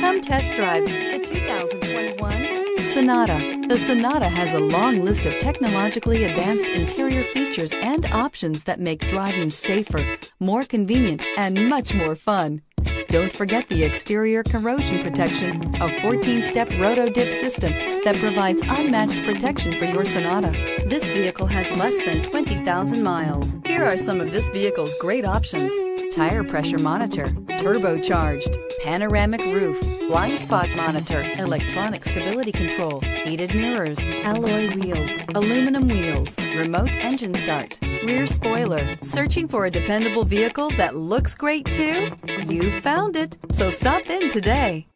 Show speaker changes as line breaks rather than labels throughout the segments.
Come test drive the 2021 Sonata. The Sonata has a long list of technologically advanced interior features and options that make driving safer, more convenient, and much more fun. Don't forget the exterior corrosion protection, a 14-step roto-dip system that provides unmatched protection for your Sonata. This vehicle has less than 20,000 miles. Here are some of this vehicle's great options: tire pressure monitor, turbocharged, panoramic roof, blind spot monitor, electronic stability control, heated mirrors, alloy wheels, aluminum wheels, remote engine start, rear spoiler. Searching for a dependable vehicle that looks great too? You found it, so stop in today.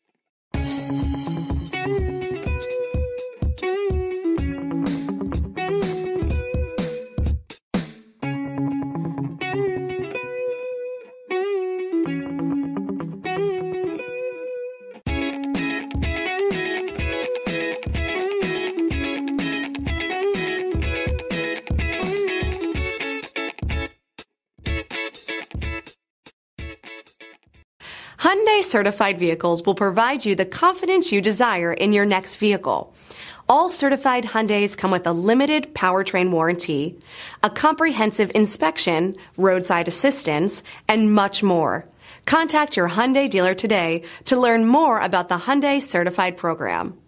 Hyundai certified vehicles will provide you the confidence you desire in your next vehicle. All certified Hyundais come with a limited powertrain warranty, a comprehensive inspection, roadside assistance, and much more. Contact your Hyundai dealer today to learn more about the Hyundai certified program.